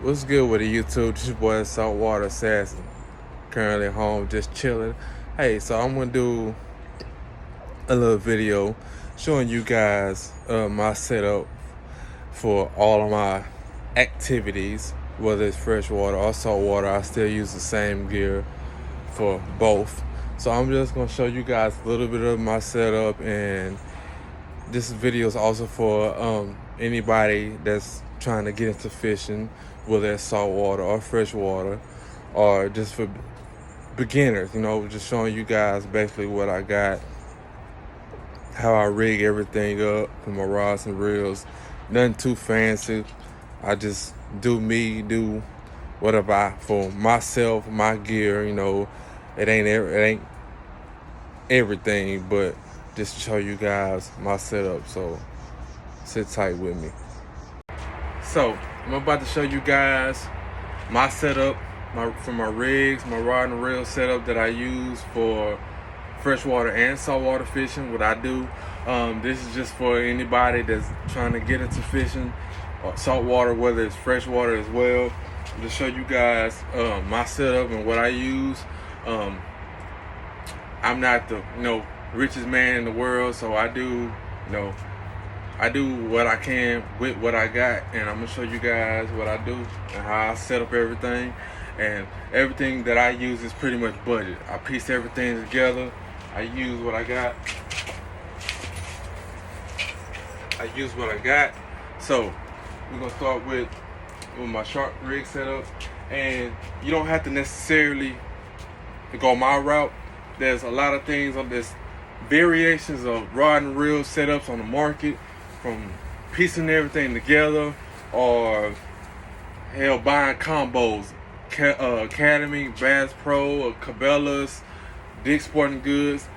What's good with the YouTube? This your boy Saltwater Assassin. Currently home, just chilling. Hey, so I'm gonna do a little video showing you guys my setup for all of my activities, whether it's freshwater or saltwater. I still use the same gear for both. So I'm just gonna show you guys a little bit of my setup, and this video is also for anybody that's trying to get into fishing, whether it's saltwater or freshwater, or just for beginners. Just showing you guys basically what I got, how I rig everything up for my rods and reels. Nothing too fancy. I just do me, do whatever for myself, my gear. It ain't everything, but just to show you guys my setup. So sit tight with me. So I'm about to show you guys my setup, for my rigs, my rod and reel setup that I use for freshwater and saltwater fishing. What I do, this is just for anybody that's trying to get into fishing or saltwater, whether it's freshwater as well. To show you guys my setup and what I use. I'm not the richest man in the world, so I do what I can with what I got, and I'm gonna show you guys what I do and how I set up everything. And everything that I use is pretty much budget. I piece everything together. I use what I got. So we're gonna start with my shark rig setup, and you don't have to necessarily go my route. There's a lot of things on this, variations of rod and reel setups on the market, from piecing everything together, or buying combos. Academy, Bass Pro, or Cabela's, Dick's Sporting Goods,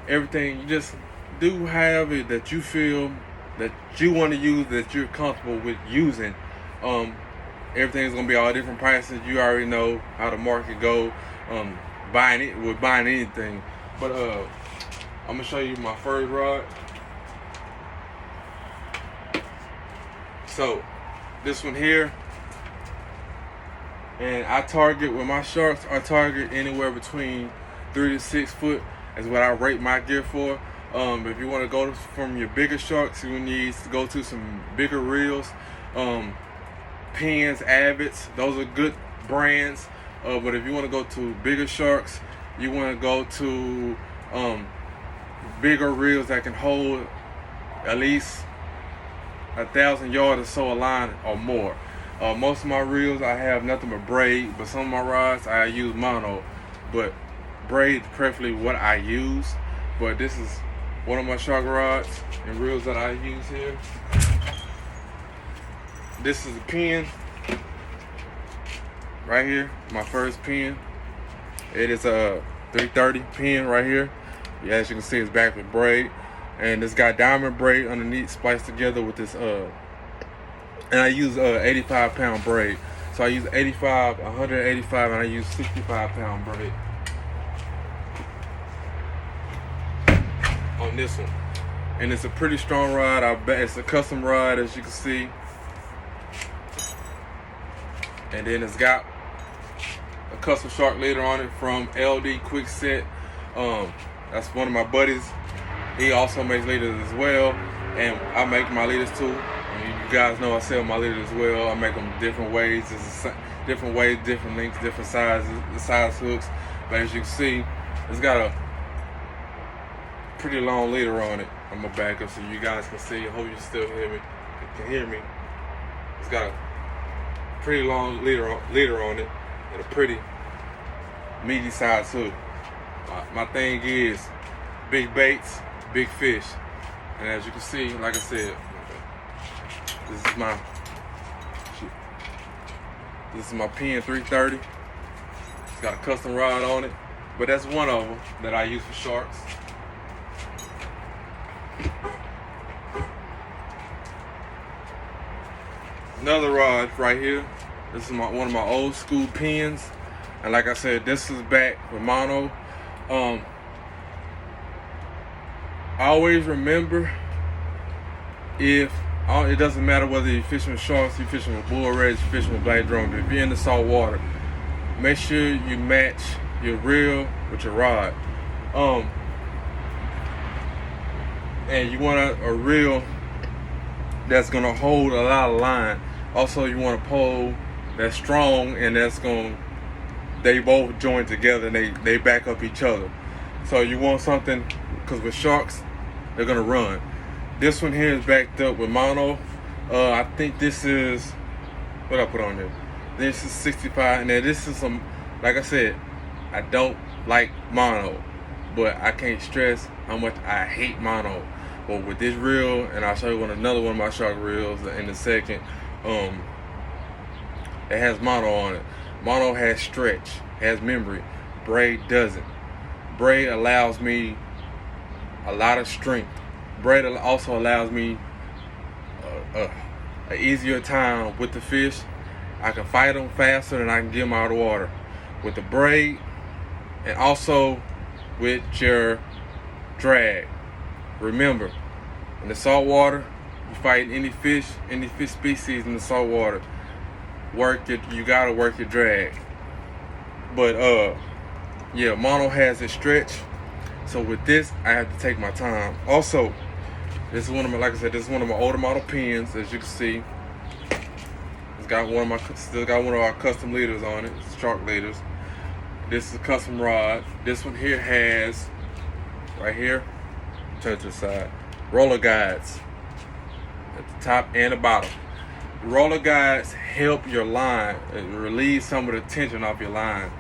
everything. You just do have it that you feel that you want to use, that you're comfortable with using. Everything's gonna be all different prices. You already know how the market go. Buying anything. But I'm gonna show you my first rod. So this one here, and I target with my sharks. I target anywhere between 3 to 6 foot is what I rate my gear for. If you want to go from your bigger sharks, you need to go to some bigger reels. Pins, Abbott's, those are good brands. But if you want to go to bigger sharks, you want to go to bigger reels that can hold at least 1,000 yards or so a line or more. Most of my reels I have nothing but braid, but some of my rods I use mono, but braid preferably what I use. But this is one of my shark rods and reels that I use here. This is a pin right here, my first pin. It is a 330 pin right here. Yeah, as you can see, it's back with braid, and it's got diamond braid underneath spliced together with this and I use 85-pound braid. So I use 185, and I use 65-pound braid on this one. And it's a pretty strong rod. I bet it's a custom rod, as you can see. And then it's got a custom shark leader on it from LD Quickset. That's one of my buddies. He also makes leaders as well, and I make my leaders too. You guys know I sell my leaders as well. I make them different ways. Different ways, different lengths, different sizes, the size hooks. But as you can see, it's got a pretty long leader on it. I'm gonna back up so you guys can see. I hope you still can hear me. It's got a pretty long leader on it, and a pretty meaty size hook. My thing is big baits, big fish. And as you can see, like I said, this is my Pen 330. It's got a custom rod on it, but that's one of them that I use for sharks. Another rod right here. This is one of my old school pins, and like I said, this is back with mono. I always remember, if It doesn't matter whether you're fishing with sharks, you're fishing with bull reds, you're fishing with black drum. If you're in the salt water, make sure you match your reel with your rod. And you want a reel that's gonna hold a lot of line. Also, you want a pole that's strong and they both join together and they back up each other. So you want something, because with sharks, they're gonna run. This one here is backed up with mono. I think this is, what I put on there? This is 65, and then this is some, like I said, I don't like mono, but I can't stress how much I hate mono. But with this reel, and I'll show you another one of my shark reels in a second, it has mono on it. Mono has stretch, has memory. Braid doesn't. Braid allows me a lot of strength. Braid also allows me an easier time with the fish. I can fight them faster than I can get them out of the water. With the braid, and also with your drag. Remember, in the salt water, you fight any fish species in the salt water. You gotta work your drag. But yeah, mono has a stretch. So with this, I have to take my time. Also, this is one of my, like I said, this is one of my older model pins, as you can see. It's got still got one of our custom leaders on it, shark leaders. This is a custom rod. This one here has, right here, turn to the side, roller guides at the top and the bottom. The roller guides help your line, relieve some of the tension off your line.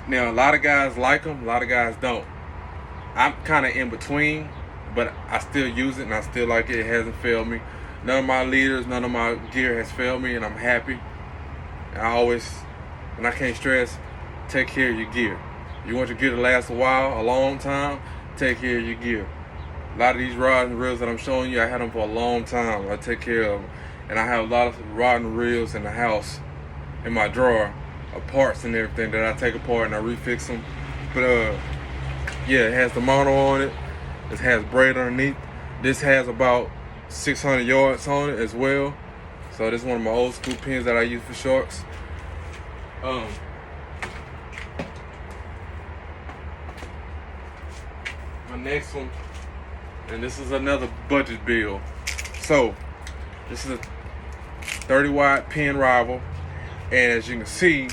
Now, a lot of guys like them, a lot of guys don't. I'm kind of in between, but I still use it and I still like it. It hasn't failed me. None of my leaders, none of my gear has failed me, and I'm happy. And I can't stress, take care of your gear. You want your gear to last a while, a long time, take care of your gear. A lot of these rods and reels that I'm showing you, I had them for a long time. I take care of them. And I have a lot of rod and reels in the house, in my drawer, of parts and everything that I take apart and I refix them. But yeah, it has the mono on it. It has braid underneath. This has about 600 yards on it as well. So this is one of my old school pins that I use for sharks. My next one, and this is another budget build. So this is a 30 watt pin rival, and as you can see,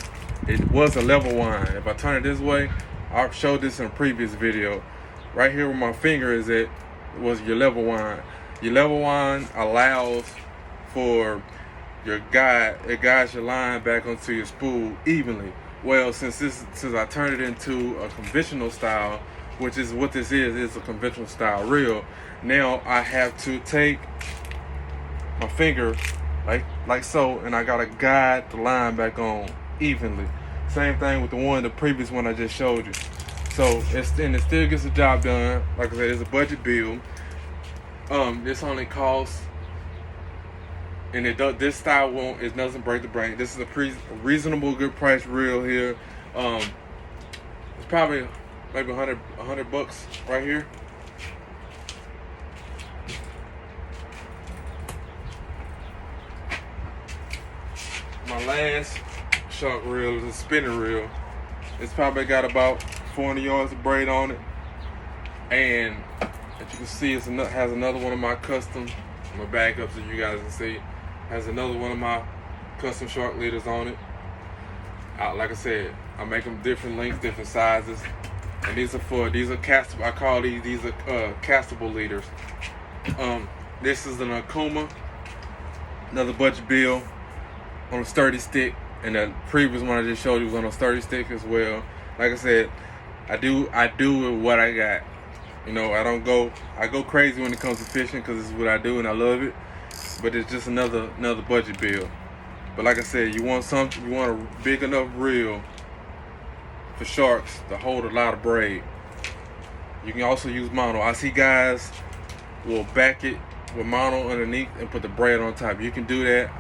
it was a level wind. If I turn it this way, I showed this in a previous video. Right here where my finger is at was your level wind. Your level wind allows for it guides your line back onto your spool evenly. Well, since I turned it into a conventional style, which is what this is a conventional style reel, now I have to take my finger like so, and I gotta guide the line back on evenly. Same thing with the previous one I just showed you. So it still gets the job done. Like I said, it's a budget build. This only costs, and this style it doesn't break the bank. This is a reasonable, good price reel here. It's probably maybe $100 bucks right here. My last shark reel is a spinning reel. It's probably got about 400 yards of braid on it, and as you can see, it has another one of my custom. I'm gonna back up so you guys can see. Has another one of my custom shark leaders on it. Like I said, I make them different lengths, different sizes, and these are castable. I call these are castable leaders. This is an Okuma, another budget build on a sturdy stick, and the previous one I just showed you was on a sturdy stick as well. Like I said, I do with what I got. You know, I go crazy when it comes to fishing because it's what I do and I love it. But it's just another budget build. But like I said, you want a big enough reel for sharks to hold a lot of braid. You can also use mono. I see guys will back it with mono underneath and put the braid on top. You can do that.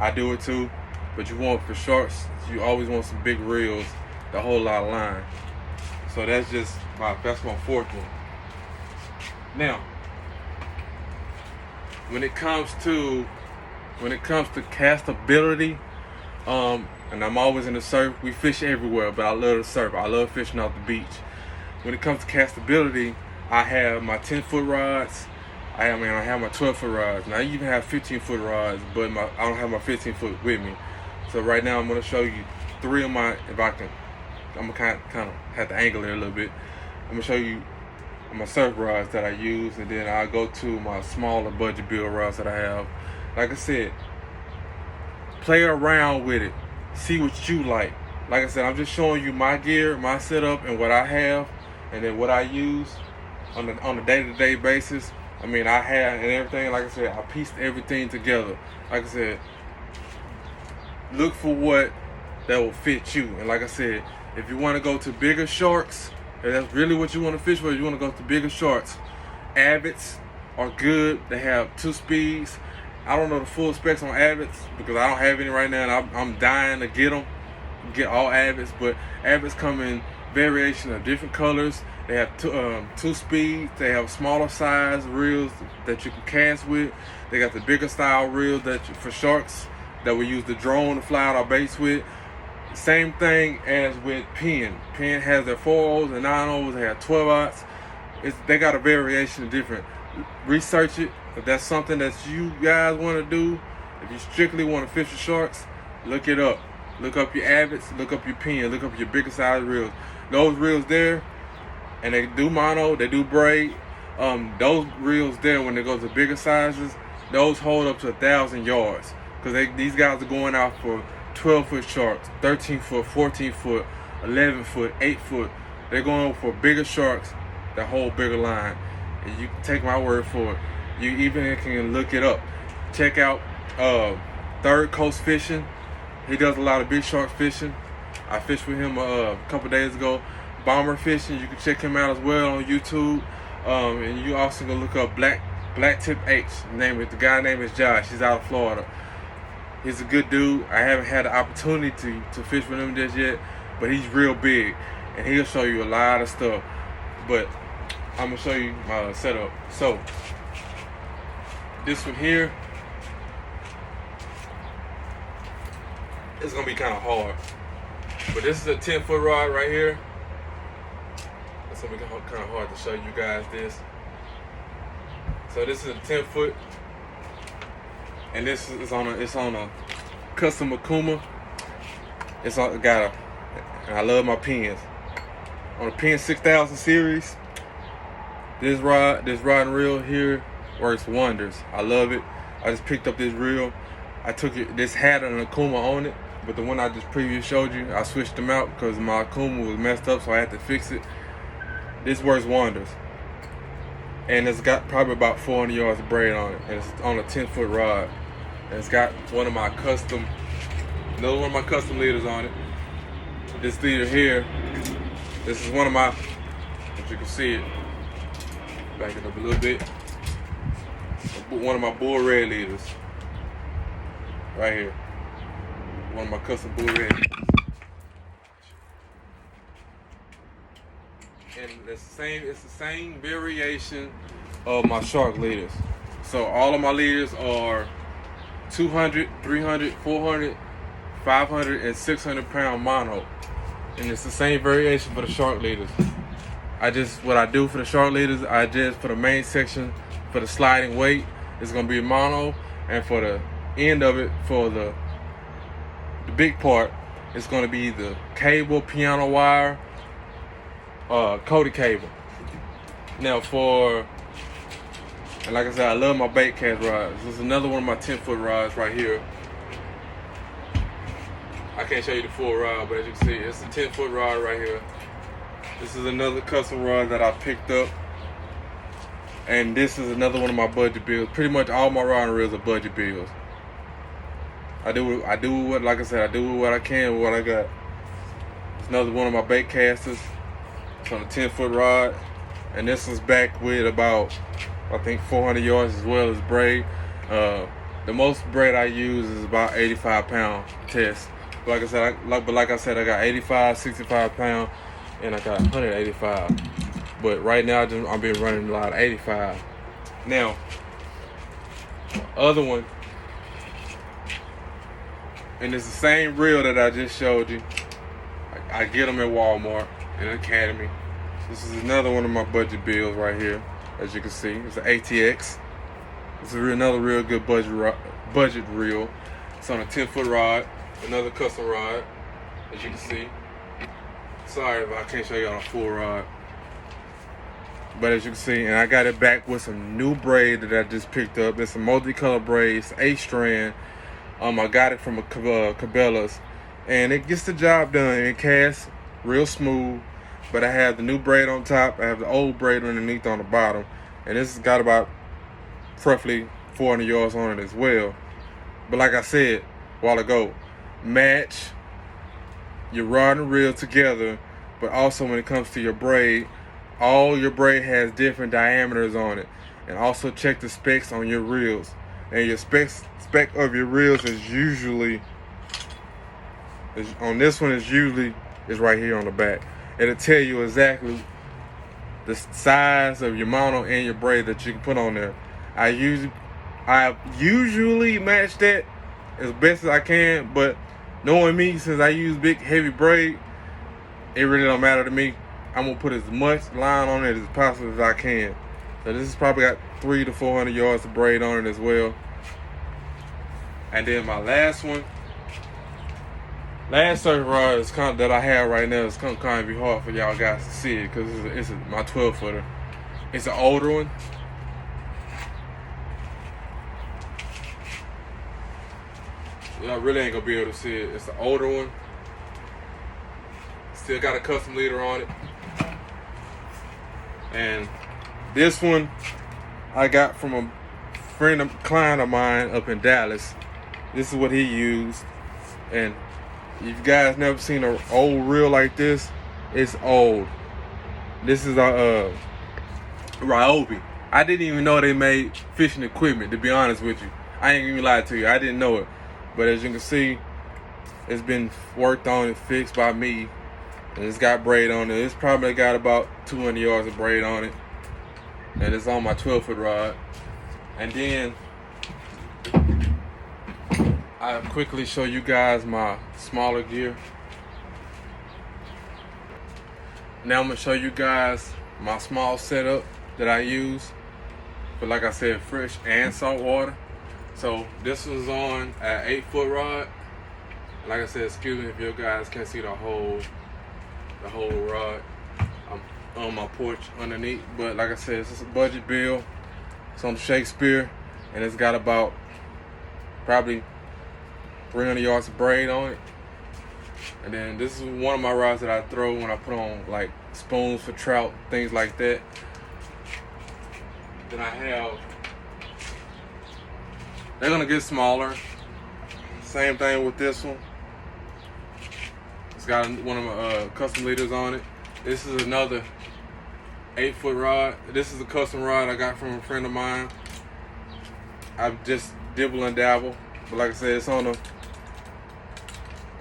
I do it too. But for sharks, you always want some big reels to hold a lot of line. So that's my fourth one. Now, when it comes to castability, and I'm always in the surf. We fish everywhere, but I love the surf. I love fishing off the beach. When it comes to castability, I have my 10-foot rods. I have my 12-foot rods. Now I even have 15-foot rods, but I don't have my 15-foot with me. So right now I'm gonna show you three of my. If I can, I'm gonna kind of have to angle it a little bit. I'm gonna show you my surf rods that I use, and then I'll go to my smaller budget bill rods that I have. Like I said, play around with it. See what you like. Like I said, I'm just showing you my gear, my setup, and what I have, and then what I use on a day-to-day basis. I mean, I have and everything. Like I said, I pieced everything together. Like I said, look for what that will fit you. And like I said, if you want to go to bigger sharks, if that's really what you want to fish for, you want to go to bigger sharks, Abbott's are good. They have 2 speeds. I don't know the full specs on Abbott's because I don't have any right now, and I'm dying to get all Abbott's. But Abbott's come in variation of different colors. They have 2 speeds. They have smaller size reels that you can cast with. They got the bigger style reels for sharks that we use the drone to fly out our baits with. Same thing as with Penn. Penn has their 4.0s and 9.0s. They have 12-aughts. They got a variation of different. Research it. If that's something that you guys want to do, if you strictly want to fish the sharks, look it up. Look up your Abbott's, look up your Penn, look up your bigger size reels. Those reels there, and they do mono, they do braid. Those reels there, when they go to bigger sizes, those hold up to 1,000 yards. Because these guys are going out for 12-foot sharks, 13-foot, 14-foot, 11-foot, 8-foot. They're going for bigger sharks that hold bigger line. And you can take my word for it. You even can look it up. Check out Third Coast Fishing. He does a lot of big shark fishing. I fished with him a couple days ago. Bomber Fishing, you can check him out as well on YouTube. And you also can look up Black Tip H. The guy's name is Josh. He's out of Florida. He's a good dude. I haven't had the opportunity to fish with him just yet, but he's real big, and he'll show you a lot of stuff. But I'm gonna show you my setup. So this one here, it's gonna be kind of hard, but this is a 10-foot rod right here. It's gonna be kind of hard to show you guys this. So this is a 10-foot, and this is on a custom Akuma. And I love my pins. On the Penn 6000 series, this rod and reel here works wonders. I love it. I just picked up this reel. This had an Akuma on it, but the one I just previously showed you, I switched them out because my Akuma was messed up, so I had to fix it. This works wonders. And it's got probably about 400 yards of braid on it, and it's on a 10-foot rod. And it's got another one of my custom leaders on it. This leader here, this is one of my, if you can see it, back it up a little bit, one of my bull red leaders, right here, one of my custom bull red leaders. And it's the same variation of my shark leaders. So all of my leaders are 200, 300, 400, 500, and 600 pound mono. And it's the same variation for the shark leaders. What I do for the shark leaders, for the main section, for the sliding weight, it's gonna be mono, and for the end of it, for the big part, it's gonna be the cable, piano wire, coated cable. Now and like I said, I love my bait cast rods. This is another one of my 10-foot rods right here. I can't show you the full rod, but as you can see, it's a 10-foot rod right here. This is another custom rod that I picked up. And this is another one of my budget bills. Pretty much all my rod and reels are budget bills. I do what I can with what I got. It's another one of my bait casters. It's on a 10-foot rod. And this is back with about, I think, 400 yards as well as braid. The most braid I use is about 85 pound test. But like I said, I got 85, 65 pound, and I got 185. But right now, I've been running a lot of 85. Now, Other one, and it's the same reel that I just showed you. I get them at Walmart and Academy. This is another one of my budget bills right here. As you can see, it's an ATX. It's another real good budget reel. It's on a 10-foot rod, another custom rod, as you can see. Sorry if I can't show you on a full rod. But as you can see, and I got it back with some new braid that I just picked up. It's a multicolored braid, it's 8-strand. I got it from a Cabela's, and it gets the job done. It casts real smooth, but I have the new braid on top. I have the old braid underneath on the bottom, and this has got about roughly 400 yards on it as well. But like I said a while ago, match your rod and reel together, but also when it comes to your braid, all your braid has different diameters on it. And also check the specs on your reels. And your spec of your reels is usually, on this one is right here on the back. It'll tell you exactly the size of your mono and your braid that you can put on there. I usually match that as best as I can, but knowing me, since I use big heavy braid, it really don't matter to me. I'm gonna put as much line on it as possible as I can. So this has probably got 300 to 400 yards of braid on it as well. And then my last circuit rod is that I have right now is kind of be hard for y'all guys to see it because it's my 12-footer. It's an older one. Y'all really ain't gonna be able to see it. It's an older one. Still got a custom leader on it. And this one I got from a client of mine up in Dallas. This is what he used. And if you guys never seen an old reel like this, it's old. This is a Ryobi. I didn't even know they made fishing equipment, to be honest with you. I ain't even lie to you. I didn't know it. But as you can see, it's been worked on and fixed by me. And it's got braid on it. It's probably got about 200 yards of braid on it. And it's on my 12-foot rod. And then I'll quickly show you guys my smaller gear. Now I'm gonna show you guys my small setup that I use for, like I said, fresh and salt water. So this was on an 8-foot rod. Like I said, excuse me if you guys can't see the whole rod. I'm on my porch underneath, but like I said, it's just a budget bill. It's on the Shakespeare, and it's got about probably 300 yards of braid on it. And then this is one of my rods that I throw when I put on like spoons for trout, things like that. Then I have, they're gonna get smaller. Same thing with this one. It's got one of my custom leaders on it. This is another 8-foot rod. This is a custom rod I got from a friend of mine. I just dibble and dabble, but like I said, it's on a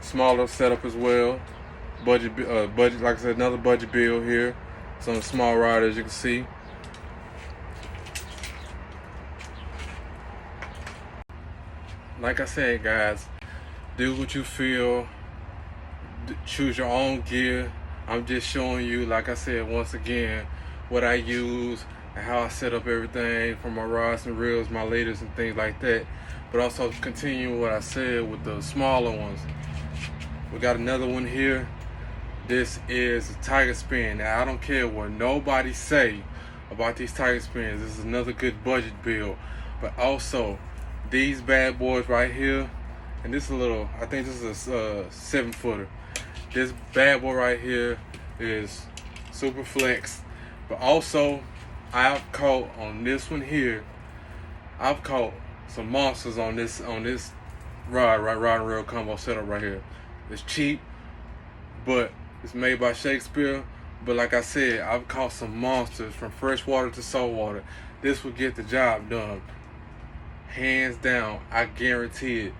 smaller setup as well. Budget, like I said, another budget bill here. It's on a small rod, as you can see. Like I said, guys, do what you feel. Choose your own gear. I'm just showing you, like I said, once again, what I use and how I set up everything for my rods and reels, my leaders and things like that. But also continue what I said with the smaller ones. We got another one here. This is a Tiger Spin. Now I don't care what nobody say about these Tiger Spins. This is another good budget bill. But also these bad boys right here, and this is a little, I think this is a 7-footer. This bad boy right here is super flex. But also I've caught on this one here, I've caught some monsters on this rod and reel combo setup right here. It's cheap, but it's made by Shakespeare. But like I said, I've caught some monsters from freshwater to saltwater. This will get the job done, hands down. I guarantee it.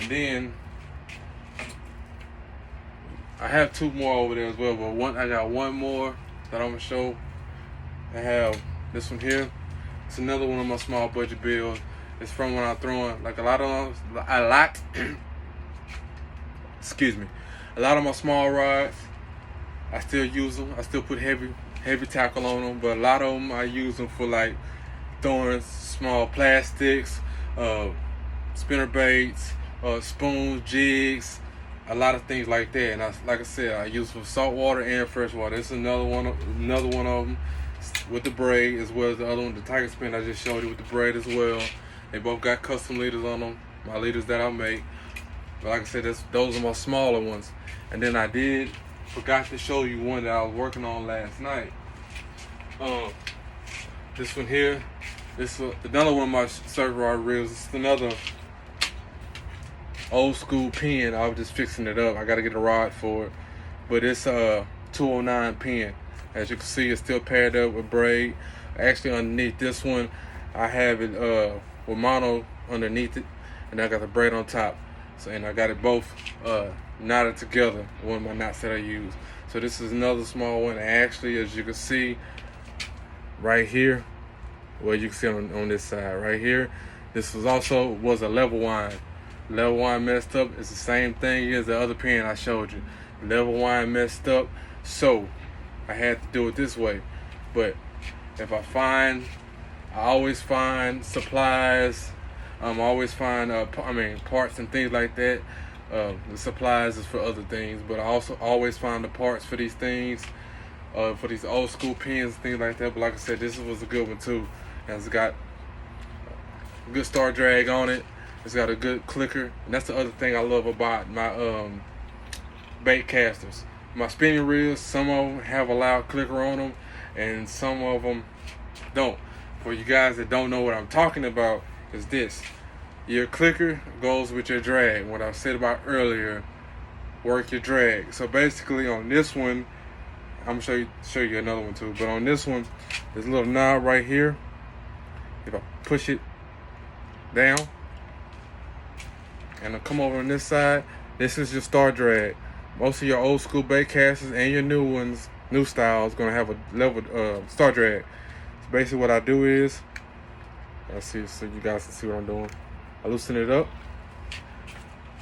And then I have 2 more over there as well, but I got 1 more that I'm gonna show. I have this one here. It's another one of my small budget bills. It's from when I'm throwing like a lot, excuse me, a lot of my small rods. I still use them. I still put heavy tackle on them, but a lot of them I use them for like throwing small plastics, spinner baits, spoons, jigs, a lot of things like that. And like I said, I use for saltwater and freshwater. This is another one of them with the braid, as well as the other one, the Tiger Spin I just showed you with the braid as well. They both got custom leaders on them, my leaders that I make. But like I said, those are my smaller ones. And then I forgot to show you one that I was working on last night. This one here, this is another one of my surf rod reels. This is another old school pin. I was just fixing it up. I got to get a rod for it. But it's a 209 pin. As you can see, it's still paired up with braid. Actually, underneath this one, I have it with mono underneath it, and I got the braid on top. So, and I got it both knotted together, one of my knots that I use. So this is another small one. Actually, as you can see right here, well, you can see on this side right here, this was a level wind. Level wind messed up. It's the same thing as the other pin I showed you. Level wind messed up, so I had to do it this way. But if I always find supplies. I always find parts and things like that. The supplies is for other things, but I also always find the parts for these things, for these old school pins and things like that. But like I said, this was a good one too. And it's got a good star drag on it. It's got a good clicker, and that's the other thing I love about my bait casters. My spinning reels, some of them have a loud clicker on them, and some of them don't. For you guys that don't know what I'm talking about, is this. Your clicker goes with your drag. What I said about earlier, work your drag. So basically on this one, I'm gonna show you another one too, but on this one, there's a little knob right here. If I push it down, and I'll come over on this side, this is your star drag. Most of your old school bait casters and your new ones, new styles, gonna have a level star drag. So basically what I do is, let's see, so you guys can see what I'm doing. I loosen it up,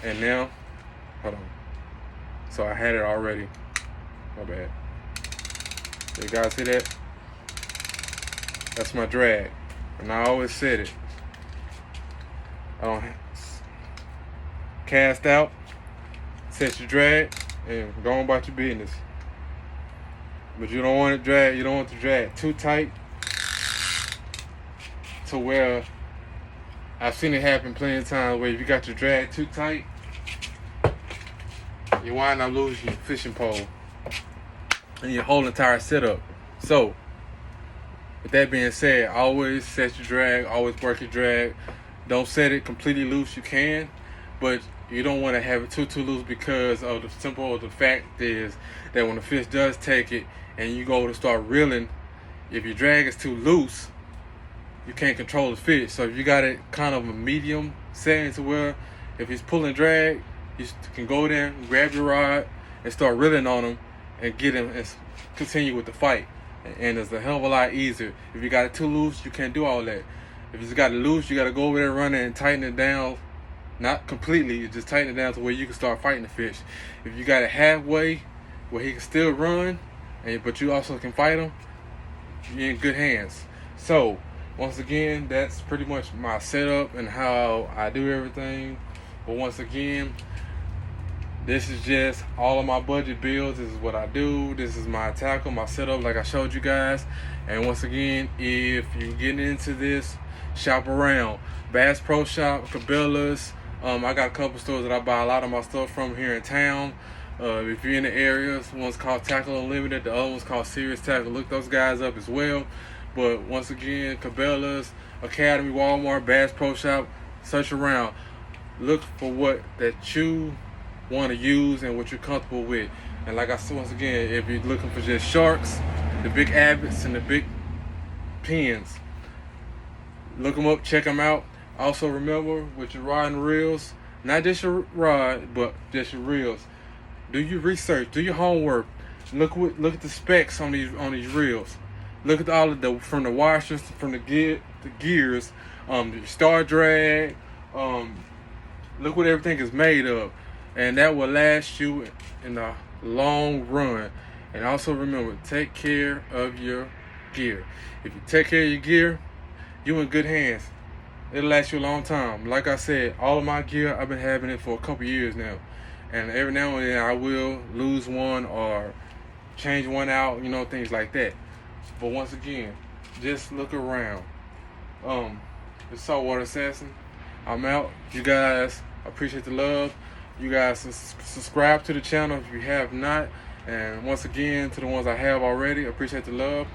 and now, hold on. So I had it already. My bad. So you guys see that? That's my drag, and I always said it. I don't cast out, set your drag, and go on about your business. But you don't want it drag. You don't want the drag too tight, to where I've seen it happen plenty of times where if you got your drag too tight, you wind up losing your fishing pole and your whole entire setup. So, with that being said, always set your drag, always work your drag. Don't set it completely loose, you can, but you don't want to have it too loose, because of the fact is that when the fish does take it and you go to start reeling, if your drag is too loose, you can't control the fish. So if you got it kind of a medium setting to where if he's pulling drag, you can go there, grab your rod, and start reeling on him and get him and continue with the fight. And it's a hell of a lot easier. If you got it too loose, you can't do all that. If you just got it loose, you got to go over there, run it, and tighten it down. Not completely, you just tighten it down to where you can start fighting the fish. If you got it halfway where he can still run, but you also can fight him, you're in good hands. So, once again, that's pretty much my setup and how I do everything. But once again, this is just all of my budget builds. This is what I do. This is my tackle, my setup, like I showed you guys. And once again, if you're getting into this, shop around. Bass Pro Shop, Cabela's. I got a couple stores that I buy a lot of my stuff from here in town. If you're in the area, one's called Tackle Unlimited, the other one's called Serious Tackle. Look those guys up as well. But once again, Cabela's, Academy, Walmart, Bass Pro Shop, search around. Look for what that you want to use and what you're comfortable with. And like I said, once again, if you're looking for just sharks, the big Abbots and the big pins, look them up, check them out. Also remember, with your rod and reels, not just your rod, but just your reels, do your research, do your homework. Look at the specs on these reels. Look at all of from the washers, from the git, the gears, the star drag, look what everything is made of, and that will last you in the long run. And also remember, take care of your gear. If you take care of your gear, you in good hands. It'll last you a long time. Like I said, all of my gear, I've been having it for a couple years now, and every now and then I will lose one or change one out, things like that. But once again, just look around. The Saltwater Assassin, I'm out. You guys, I appreciate the love. You guys subscribe to the channel if you have not. And once again, to the ones I have already, I appreciate the love.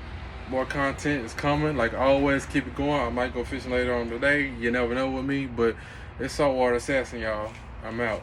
More content is coming. Like always, keep it going. I might go fishing later on today. You never know with me. But it's Saltwater Assassin, y'all. I'm out.